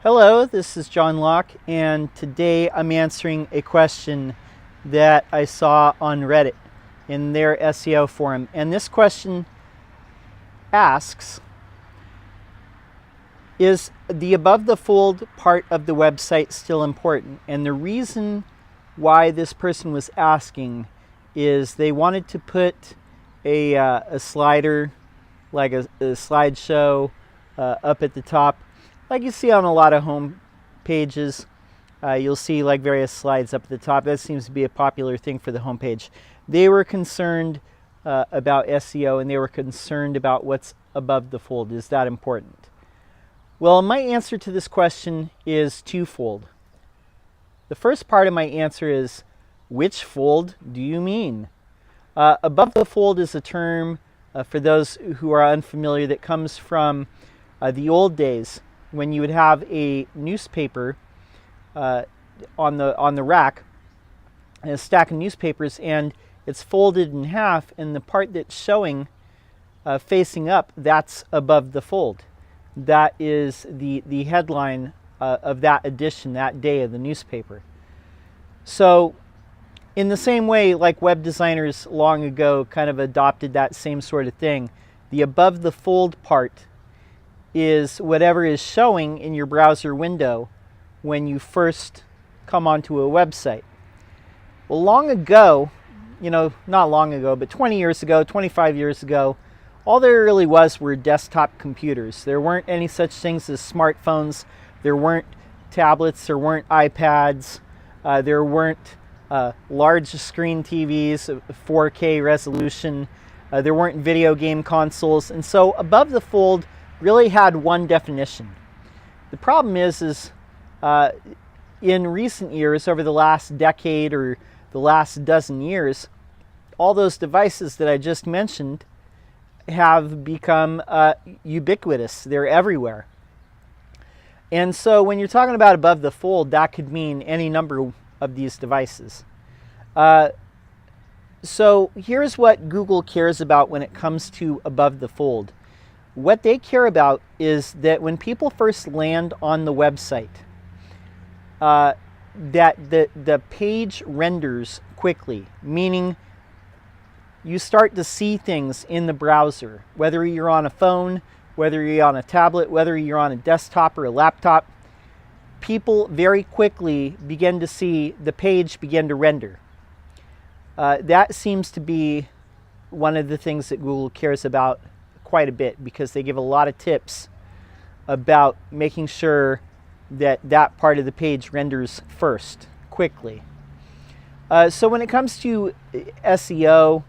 Hello, this is John Locke, and today I'm answering a question that I saw on Reddit in their SEO forum. And this question asks, is the above the fold part of the website still important? And the reason why this person was asking is they wanted to put a slider, like a slideshow up at the top. Like you see on a lot of home pages, you'll see like various slides up at the top. That seems to be a popular thing for the home page. They were concerned about SEO, and they were concerned about what's above the fold. Is that important? Well, my answer to this question is twofold. The first part of my answer is, which fold do you mean? Above the fold is a term, for those who are unfamiliar, that comes from the old days, when you would have a newspaper on the rack, and a stack of newspapers, and it's folded in half, and the part that's showing facing up, that's above the fold. That is the headline of that edition, that day of the newspaper. So in the same way, like web designers long ago kind of adopted that same sort of thing, the above the fold part is whatever is showing in your browser window when you first come onto a website. Well, long ago, not long ago, but 20 years ago, 25 years ago, all there really were desktop computers. There weren't any such things as smartphones. There weren't tablets. There weren't iPads. There weren't large screen TVs, 4K resolution. There weren't video game consoles. And so above the fold really had one definition. The problem is in recent years, over the last decade or the last dozen years, all those devices that I just mentioned have become ubiquitous. They're everywhere. And so when you're talking about above the fold, that could mean any number of these devices. So here's what Google cares about when it comes to above the fold. What they care about is that when people first land on the website, that the page renders quickly, meaning you start to see things in the browser, whether you're on a phone, whether you're on a tablet, whether you're on a desktop or a laptop. People very quickly begin to see the page begin to render. That seems to be one of the things that Google cares about quite a bit, because they give a lot of tips about making sure that that part of the page renders first, quickly. So when it comes to SEO,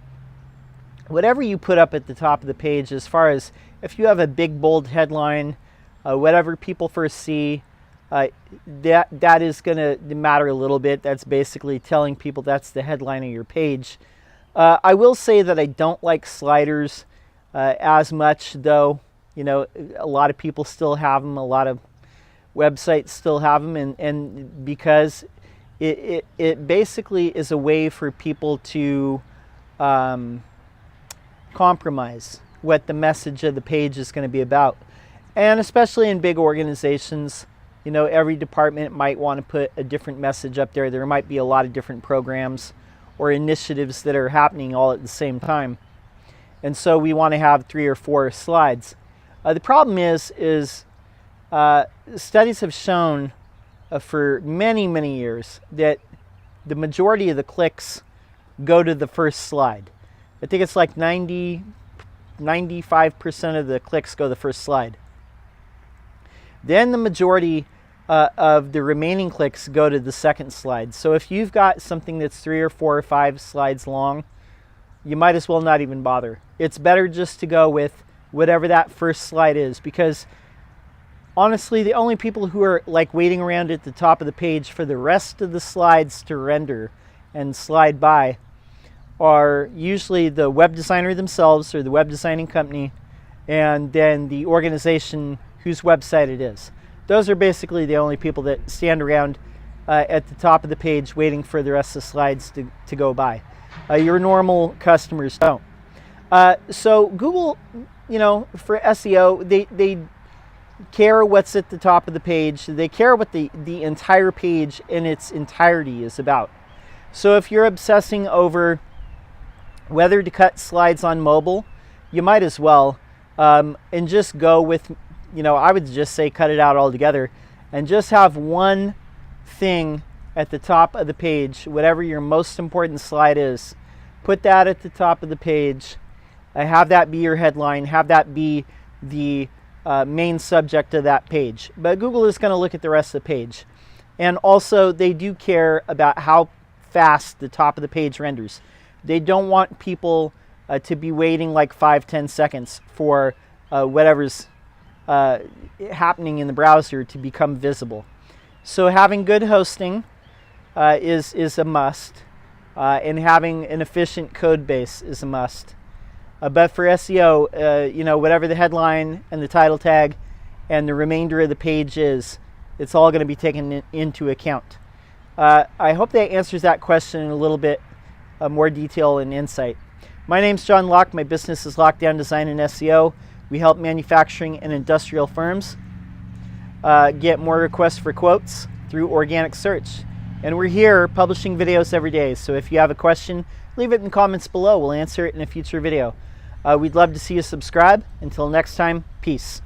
whatever you put up at the top of the page, as far as if you have a big bold headline, whatever people first see, that is going to matter a little bit. That's basically telling people that's the headline of your page. I will say that I don't like sliders as much, though. A lot of people still have them. A lot of websites still have them, and because it basically is a way for people to compromise what the message of the page is going to be about. And especially in big organizations, every department might want to put a different message up there. There might be a lot of different programs or initiatives that are happening all at the same time. And so we want to have 3 or 4 slides. The problem is studies have shown for many, many years that the majority of the clicks go to the first slide. I think it's like 95% of the clicks go to the first slide. Then the majority of the remaining clicks go to the second slide. So if you've got something that's 3 or 4 or 5 slides long, you might as well not even bother. It's better just to go with whatever that first slide is, because honestly, the only people who are like waiting around at the top of the page for the rest of the slides to render and slide by are usually the web designer themselves or the web designing company, and then the organization whose website it is. Those are basically the only people that stand around at the top of the page waiting for the rest of the slides to go by. Your normal customers don't. So Google, for SEO, care what's at the top of the page. They care what the entire page in its entirety is about. So if you're obsessing over whether to cut slides on mobile, you might as well, and just go with, I would just say cut it out altogether and just have one thing at the top of the page, whatever your most important slide is. Put that at the top of the page. Have that be your headline. Have that be the main subject of that page. But Google is going to look at the rest of the page. And also, they do care about how fast the top of the page renders. They don't want people to be waiting like 5-10 seconds for whatever's happening in the browser to become visible. So having good hosting is a must, and having an efficient code base is a must. But for SEO, whatever the headline and the title tag and the remainder of the page is, it's all going to be taken into account. I hope that answers that question in a little bit more detail and insight. My name's John Locke. My business is Lockdown Design and SEO. We help manufacturing and industrial firms get more requests for quotes through organic search. And we're here publishing videos every day. So if you have a question, leave it in the comments below. We'll answer it in a future video. We'd love to see you subscribe. Until next time, peace.